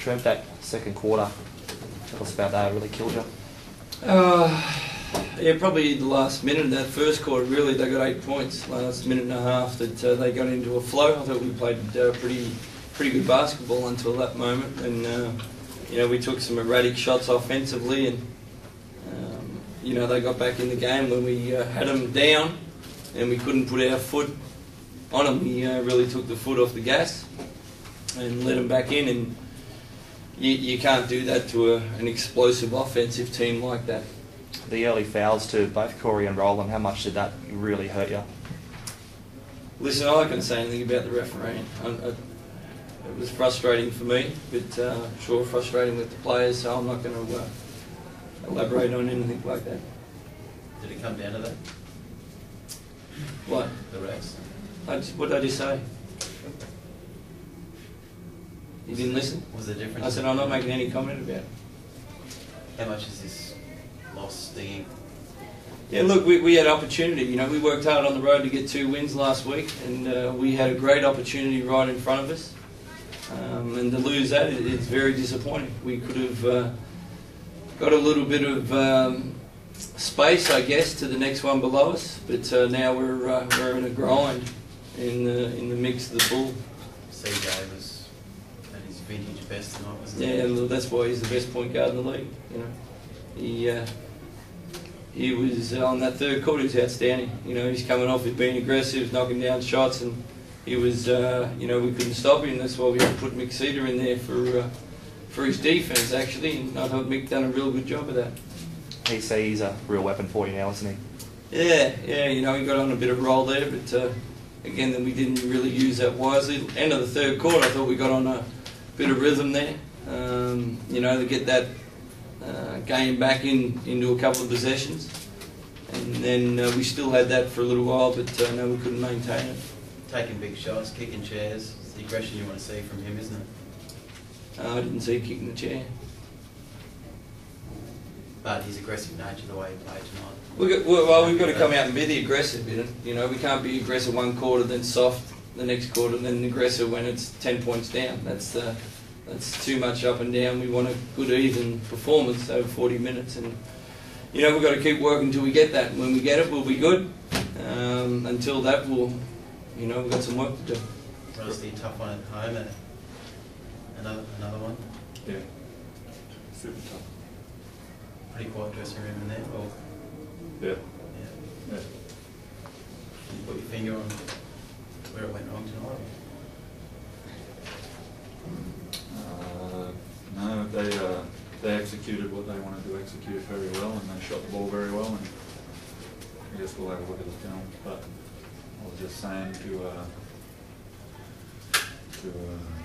Trev, that second quarter, tell us about that. It really killed you. Yeah, probably the last minute of that first quarter, really, they got 8 points. Last minute and a half that they got into a flow. I thought we played pretty good basketball until that moment. And, you know, we took some erratic shots offensively and, you know, they got back in the game when we had them down and we couldn't put our foot on them. We really took the foot off the gas and let them back in. And you can't do that to an explosive offensive team like that. The early fouls to both Corey and Roland, how much did that really hurt you? Listen, I'm not going to say anything about the refereeing. It was frustrating for me, but sure frustrating with the players, so I'm not going to elaborate on anything like that. Did it come down to that? What? The refs? What did I just say? You didn't listen? Was there difference? I said I'm not making any comment about it. How much is this loss stinging? Yeah, look, we had opportunity. You know, we worked hard on the road to get 2 wins last week, and we had a great opportunity right in front of us. And to lose that, it's very disappointing. We could have got a little bit of space, I guess, to the next one below us. But now we're in a grind in the mix of the bull. CJ was at his vintage best tonight, wasn't he? Yeah, that's why he's the best point guard in the league. You know, he was on that third quarter. He was outstanding. You know, he's coming off with being aggressive, knocking down shots, and he was. You know, we couldn't stop him. That's why we had to put Mick Cedar in there for his defense, actually. And I thought Mick done a real good job of that. He's a real weapon for you now, isn't he? Yeah. You know, he got on a bit of a roll there, but again, then we didn't really use that wisely. End of the third quarter, I thought we got on a bit of rhythm there. You know, to get that game back into a couple of possessions, and then we still had that for a little while, but no, we couldn't maintain it. Taking big shots, kicking chairs, it's the aggression you want to see from him, isn't it? I didn't see him kicking the chair. But his aggressive nature, the way he played tonight. We've got to come out and be the aggressive in it. You know, we can't be aggressive one quarter, then soft the next quarter, then aggressive when it's 10 points down. That's too much up and down. We want a good even performance over 40 minutes, and you know, we've got to keep working until we get that. When we get it, we'll be good. Until that, you know, we've got some work to do. Obviously a tough one at home, and another one. Yeah, super tough. Pretty quiet dressing room in there. Or yeah. Can you put your finger on where it went wrong tonight? No, they executed what they wanted to execute very well, and they shot the ball very well, and I guess we'll have a look at the film. But I was just saying to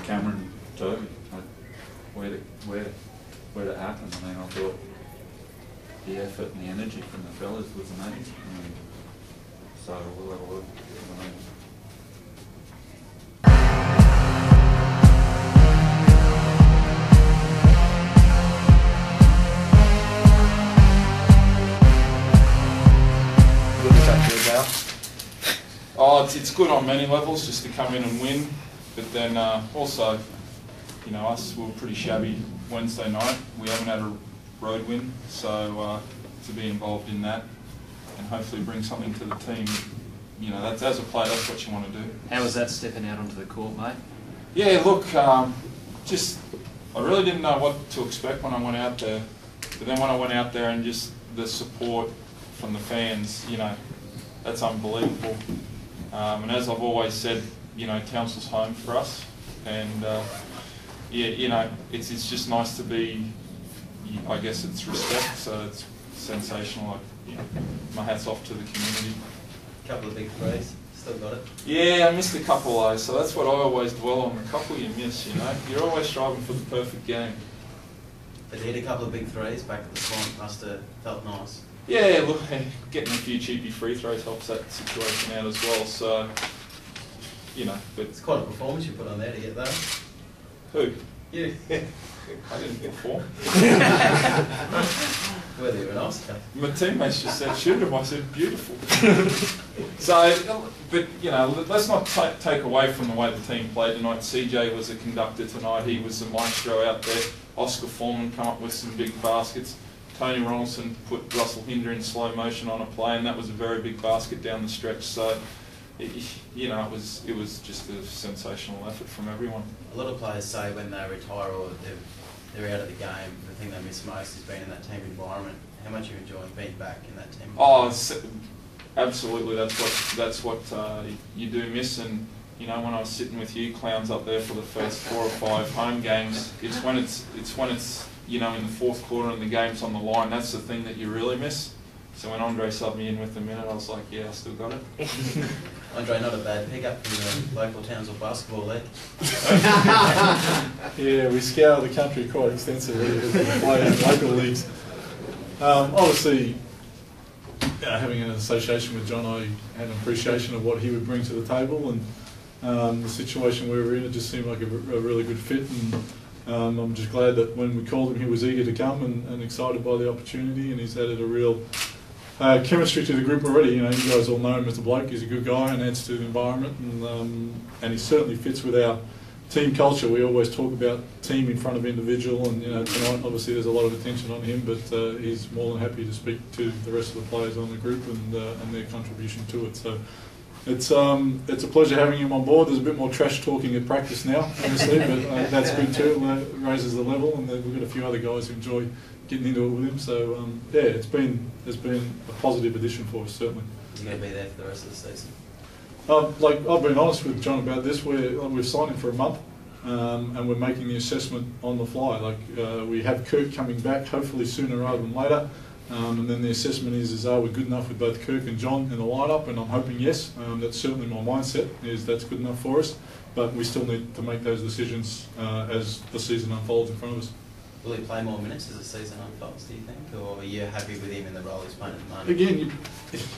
Cameron, Toby, like, where it happened. I mean, I thought the effort and the energy from the fellas was amazing. So we'll have a look. Oh, it's good on many levels just to come in and win, but then also, you know, us were pretty shabby Wednesday night. We haven't had a road win, so to be involved in that and hopefully bring something to the team, you know, that's, as a player, that's what you want to do. How was that stepping out onto the court, mate? Yeah, look, just I really didn't know what to expect when I went out there, but then when I went out there and just the support from the fans, you know, that's unbelievable. And as I've always said, you know, Townsville's home for us, and yeah, you know, it's just nice to be. I guess it's respect, so it's sensational. Like, you know, my hat's off to the community. Couple of big threes, still got it. Yeah, I missed a couple though, so that's what I always dwell on. The couple you miss, you know, you're always striving for the perfect game. But he hit a couple of big threes back at the front. Must have felt nice. Yeah, look, getting a few cheapy free throws helps that situation out as well. So, you know, but it's quite a performance you put on there to get that. Who? You. I didn't perform. Worthy of an Oscar. My teammates just said, shoot him. I said, beautiful. So, but, you know, let's not take away from the way the team played tonight. CJ was a conductor tonight. He was the maestro out there. Oscar Foreman come up with some big baskets. Tony Ronaldson put Russell Hinder in slow motion on a play, and that was a very big basket down the stretch. So, you know, it was just a sensational effort from everyone. A lot of players say when they retire or they're out of the game, the thing they miss most is being in that team environment. How much you enjoy being back in that team environment? Oh, absolutely. That's what you do miss. And you know, when I was sitting with you clowns up there for the first 4 or 5 home games, it's when it's you know, in the fourth quarter and the game's on the line. That's the thing that you really miss. So when Andre subbed me in with a minute, I was like, yeah, I still got it. Andre, not a bad pickup from the local Townsville basketball league. Yeah, we scour the country quite extensively as we play in local leagues. Obviously, having an association with John, I had an appreciation of what he would bring to the table, and the situation we were in, it just seemed like a really good fit. And I'm just glad that when we called him, he was eager to come and excited by the opportunity, and he's added a real chemistry to the group already. You know, you guys all know him as a bloke. He's a good guy and adds to the environment, and he certainly fits with our team culture. We always talk about team in front of individual, and you know, tonight obviously there's a lot of attention on him, but he's more than happy to speak to the rest of the players on the group and their contribution to it. So it's a pleasure having him on board. There's a bit more trash talking at practice now, obviously, but that's good too. It raises the level, and we've got a few other guys who enjoy getting into it with him. So yeah, it's been a positive addition for us, certainly. You're going to be there for the rest of the season? Like I've been honest with John about this. We've signed him for a month, and we're making the assessment on the fly. Like we have Kirk coming back, hopefully sooner rather than later. And then the assessment is are we good enough with both Kirk and John in the lineup? And I'm hoping yes. That's certainly my mindset, is that's good enough for us. But we still need to make those decisions as the season unfolds in front of us. Will he play more minutes as the season unfolds, do you think? Or are you happy with him in the role he's playing at the moment? Again,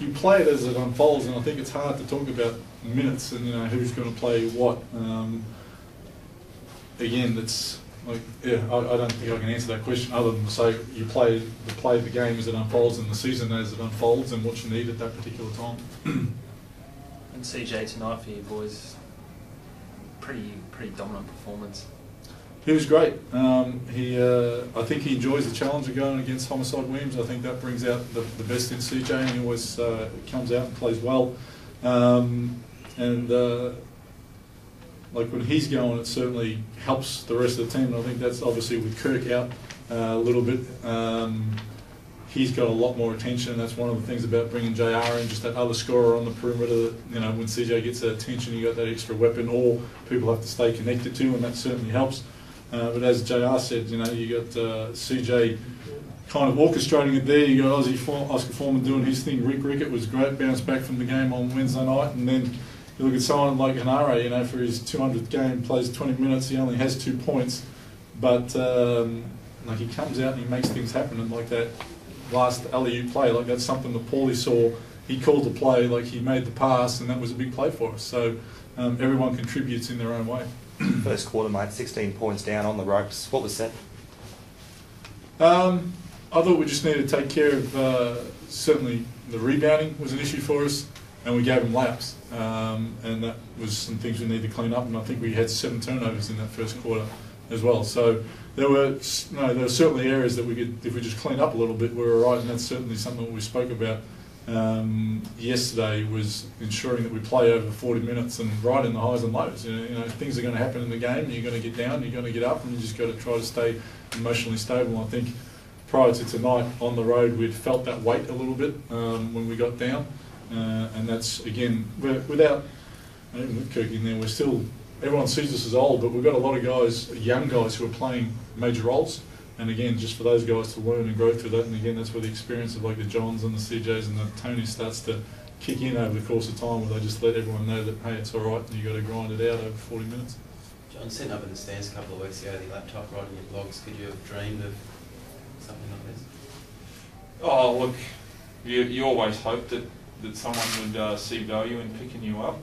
you play it as it unfolds, and I think it's hard to talk about minutes and, you know, who's going to play what. Again, that's like, yeah, I don't think I can answer that question other than to say you play the game as it unfolds and the season as it unfolds and what you need at that particular time. And CJ tonight for you boys, pretty dominant performance. He was great. I think he enjoys the challenge of going against Homicide Williams. I think that brings out the best in CJ, and he always comes out and plays well. Like when he's going, it certainly helps the rest of the team. And I think that's obviously with Kirk out a little bit. He's got a lot more attention, and that's one of the things about bringing JR in, just that other scorer on the perimeter. That, you know, when CJ gets that attention, you got that extra weapon, or people have to stay connected to, and that certainly helps. But as JR said, you know, you got CJ kind of orchestrating it there. You got Oscar Foreman doing his thing. Rick Rickett was great, bounced back from the game on Wednesday night, and then you look at someone like Hanare, you know, for his 200th game, plays 20 minutes, he only has 2 points, but like he comes out and he makes things happen, and like that last alley-oop play, like that's something that Paulie saw. He called the play, like he made the pass, and that was a big play for us. So everyone contributes in their own way. First quarter, mate, 16 points down on the ropes. What was said? I thought we just needed to take care of, certainly the rebounding was an issue for us, and we gave them layups. And that was some things we need to clean up, and I think we had 7 turnovers in that first quarter as well. So there were certainly areas that we could, if we just clean up a little bit, we were right, and that's certainly something we spoke about yesterday, was ensuring that we play over 40 minutes and right in the highs and lows. You know, things are going to happen in the game. You're going to get down, you're going to get up, and you just got to try to stay emotionally stable. I think prior to tonight on the road, we'd felt that weight a little bit when we got down, and that's again without even with Kirk in there. We're still, everyone sees us as old, but we've got a lot of guys, young guys, who are playing major roles. And again, just for those guys to learn and grow through that, and again, that's where the experience of like the Johns and the CJs and the Tonys starts to kick in over the course of time, where they just let everyone know that, hey, it's all right, and you've got to grind it out over 40 minutes. John, sitting up in the stands a couple of weeks ago with your laptop writing your blogs, could you have dreamed of something like this? Oh, look, you always hope that someone would see value in picking you up.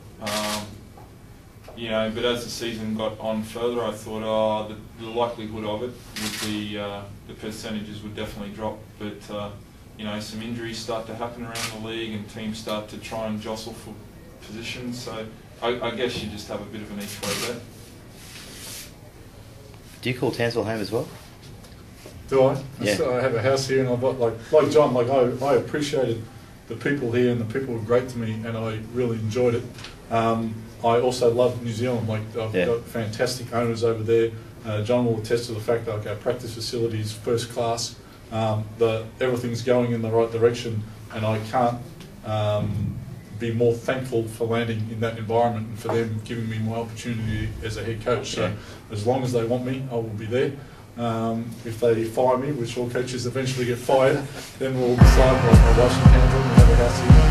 you know, but as the season got on further, I thought, oh, the likelihood of it would be, the percentages would definitely drop. But, you know, some injuries start to happen around the league and teams start to try and jostle for positions. So I guess you just have a bit of an each way there. Do you call Townsville home as well? Do I? Yeah. So I have a house here, and I've got like John. Like I appreciated the people here, and the people were great to me, and I really enjoyed it. I also love New Zealand. Like I've got fantastic owners over there. John will attest to the fact that our practice facilities first class. Everything's going in the right direction, and I can't be more thankful for landing in that environment and for them giving me my opportunity as a head coach. So as long as they want me, I will be there. If they fire me, which all coaches eventually get fired, then we'll decide what my wife's in Canberra and have a house here.